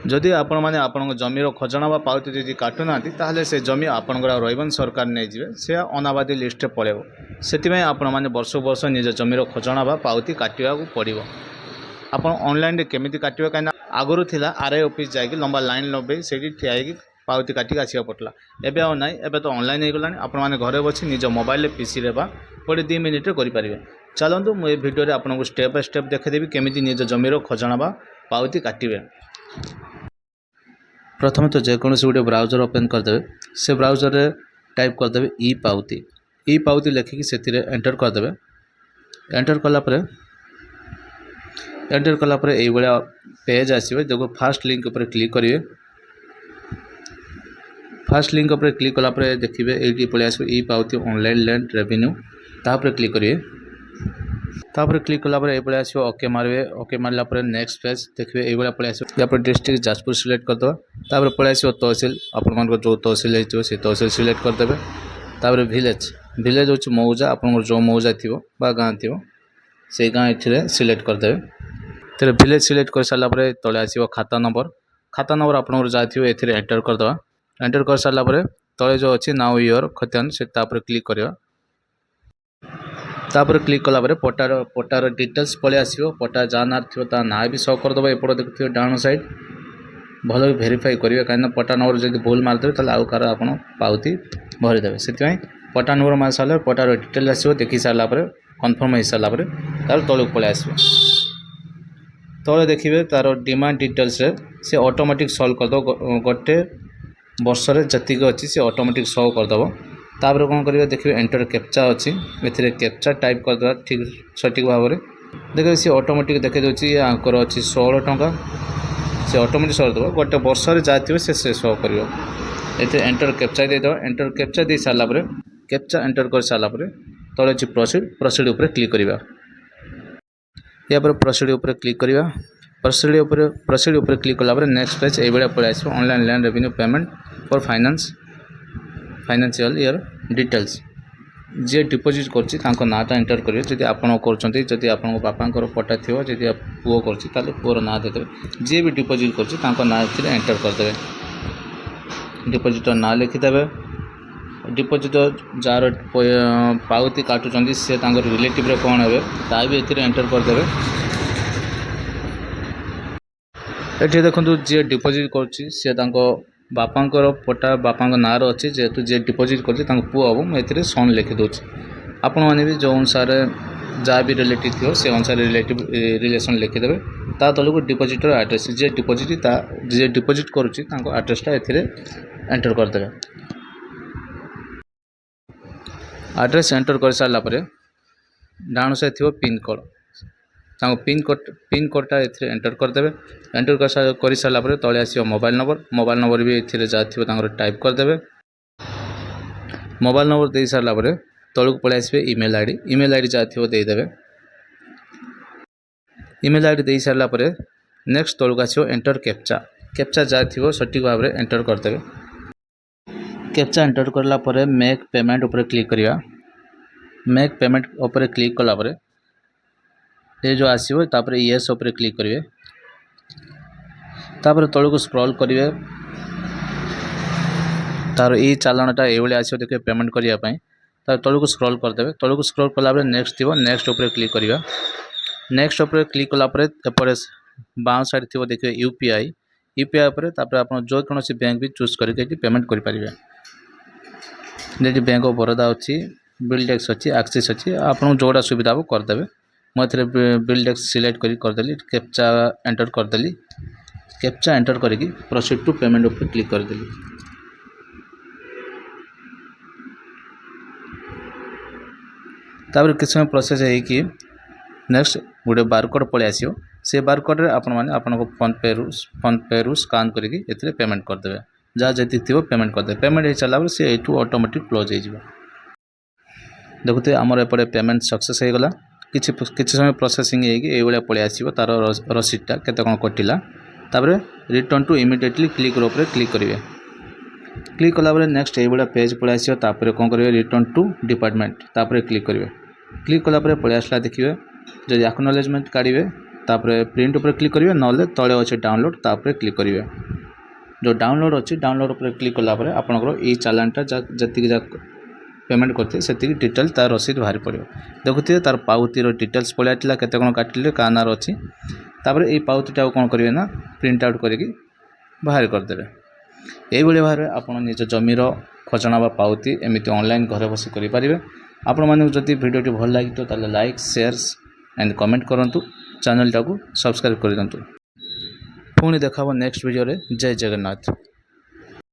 जदि आपण मैंने आपण जमीर खजना बा पावती जदि काटुना ताहले से जमी आपंकर रही सरकार नहीं जाए से अनाबादी लिस्ट पड़े से आपण मैंने वर्ष वर्ष निज जमीर खजना बा पावती काटा पड़ो। आप ऑनलाइन केमी काटे कहीं आगुरी थी आरआई ऑफिस जाकि लंबा लाइन लंबे से ठिया पावती काटिक आसा पड़ला एवं आउ ना एवं तो ऑनलाइन हो गला आपण मैंने घरे बसी निज मोबाइल पीसी रे बा 2 मिनिट करेंगे। चलतु मुझे भिडियो आपको स्टेप बाय स्टेप देखेदेवी केमी निज जमीर खजना बा पावती काटे। प्रथम तो जेकोसी गोटे ब्राउजर ओपन करदे से ब्राउजर रे टाइप करदे ई पावती लिखिकी से एंटर करदे। एंटर कलापर यही भाया पेज आसवे देखो फास्ट लिंक उपर क्लिक करेंगे। फास्ट लिंक उपर क्लिक कलापर देखिए ये पलि आस ई पावती ऑनलाइन लैंड रेवेन्यू तापर क्लिक करेंगे। तापर क्लिक कलापर ये पलि आस ओके मारे ओके मारापर नेक्स्ट पेज देखिए ये पलि आस डिस्ट्रिक्ट जाजपुर सिलेक्ट करदे। तापर पलि आस तहसिल आपण जो तहसिल हो तहसिल सिलेक्ट करदे। तापर विलेज हूँ मौजा आप जो मौजा थी गाँ थी से गाँ ये सिलेक्ट करदे। तेरे विलेज सिलेक्ट कर सारापर तले आसो खाता नंबर आप जहाँ थी ए एंटर करदे। एंटर कर सारापर तले जो अच्छी नाउ ईयर खतियान से क्लिक करवा। तापर क्लिक कलापर पट्टार डिटेल्स पलि आसो पट्टा जहाँ ना थी ना भी शो करदे। एपटे देखिए डाउन साइड भल भेरीफाई करेंगे कहीं पट्टा नंबर जब भूल मारिदेवे आउ कार आप पावती भरीदे से पट्टा नंबर मार सारा पट्टार डिटेल आसो देखी सारापर कन्फर्म हो सारापर तार तलक पलि आसो। तले देखिए तार डिमांड डिटेल्स से ऑटोमेटिक सॉल्व करदो गोटे वर्ष जी अच्छी से ऑटोमेटिक शो करदब। तापर कौन करेंगे देखिए एंटर कैप्चा अच्छी ए कैप्चा टाइप करदे ठीक सठिक भाव में देखिए सी ऑटोमेटिक देखे दूसरी आंकर अच्छी 16 टंका से ऑटोमेटिक सॉल्व दब गोटे वर्ष जहाँ थी से शो कर एंटर कैप्चा देद। एंटर कैप्चा दे सारापर कैप्चा एंटर कर सारापर तले अच्छी प्रोसीड उपर क्लिक करवा। या प्रोसीड उपर क्लिक करवा। प्रोसीड उपर क्लिक कलापर नेक्स्ट पेज ये पलि आस online land revenue payment for financial year details जी डिपोजिट कर नाटा एंटर करेंगे। जदि आप जदि आप बापा पट्टा थी जदि पुओ कर पुअर ना देते जी भी डिपोजिट कर ना एंटर करदे। डिपोजिटर ना लिखिदेवे। डिपोजिटर जार पावती काटुंट सी रिलेटिव रे कौन है ता भी ए एंटर करदे। ये देखो जी डिपोजिट कर बापांकर पट्टा बापा ना अच्छी जेहेतु जी डिपोजिट कर पुआ हम मुझे सन लिखिदे। आपण मैंने भी जो अनुसार जहाँ भी रिलेटिव थी से अनुसार रिलेसन लिखिदेवे। ता तलू डिपोजिटर एड्रेस जी डिपोजिट करुँच एड्रेसटा एंटर करदे। एड्रेस एंटर कर सारापर डाउन साइड थी पिन कोड पिन कोडटा एंटर करदे। एंटर कर सारापर तले आसो मोबाइल नंबर भी ये जहाँ थी टाइप करदे। मोबाइल नंबर दे सारापर तलक पलि आसवे ईमेल आईडी जहाँ थी देदेवे। ईमेल आईडी दे सारापर नेक्स्ट तलक आसो एंटर कैप्चा जहाँ थी सठिक भाव में एंटर करदे। कैप्चा एंटर कलापर मेक पेमेंट उपर क्लिक करवा। मेक पेमेंट उपर क्लिक कलापर ये जो आसो तापर येस उपर क्लिक करेंगे। तापर तलक स्क्रॉल करेंगे तार ये चालाणटा ये आसो देखिए पेमेंट करने तलक स्क्रॉल करदे। तलक स्क्रॉल कलापर नेक्स्ट थी नेक्स्ट उपर क्लिक करवा। नेक्स्ट उपर क्लिक कलापर एपटे बाँ साइड थी देखिए यूपीआई उपर आप जो कौन बैंक भी चूज करके पेमेंट करेंगे। जी बैंक ऑफ बरोदा अच्छी बिल टैक्स अच्छी एक्सिस अच्छी आपको जोड़ा सुविधा हो करदे। मुझे बिल टैक्स सिलेक्ट करदेली कैप्चा एंटर करदेली। कैप्चा एंटर करी प्रोसीड टू पेमेंट उपर क्लिक करदेली। तापर किसी समय प्रोसेस है कि नेक्स्ट गोटे बारकोड पलि आसो से बारकोड्रे आपको फोन पे रु स्कान करके पेमेंट करदे। जहाँ जी थी पेमेंट करदे। पेमेंट हो सारा से यू ऑटोमेटिक क्लोज हो देखते आमर एपटे पेमेंट सक्सेस हो गला। किसी समय प्रोसेसिंग ये पलि आसो तार रसीदटा केते कौन कटिला। तापर रिटर्न टू इमिडिएटली क्लिक उपर क्लिक करेंगे। क्लिक कलापर नेक्स्ट ये पेज पलि आसो तापर कौन करेंगे रिटर्न टू डिपार्टमेंट तापर क्लिक करेंगे। क्लिक कलापर पलि आसला देखिए जब एक्नॉलेजमेंट काढ़े तापर प्रिंट उपर क्लिक करेंगे ना तले अच्छे डाउनलोड तापर क्लिक करेंगे जो डाउनलोड अच्छी डाउनलोड उपर क्लिक कलापर आपंकर ये चालानटा जी पेमेंट करते से डिटेल तार रसीद बाहरी पड़ो देखुए तार पाउतीर डिटेल्स पलि आसला केते कौन काटिले क्या नार अच्छी तापर ये पाउतीटा कौन करेंगे ना प्रिंट आउट करके बाहर करदे ये भाव में आप निज जमीर खजना बा पाउती एमती ऑनलाइन घर बस करेंगे आपण मानक जदि वीडियो भल लगी तो लाइक शेयर एंड कमेंट करूँ चैनल टाको सब्सक्राइब कर दिंतु पुणी देखा नेक्स्ट वीडियो रे जय जगन्नाथ।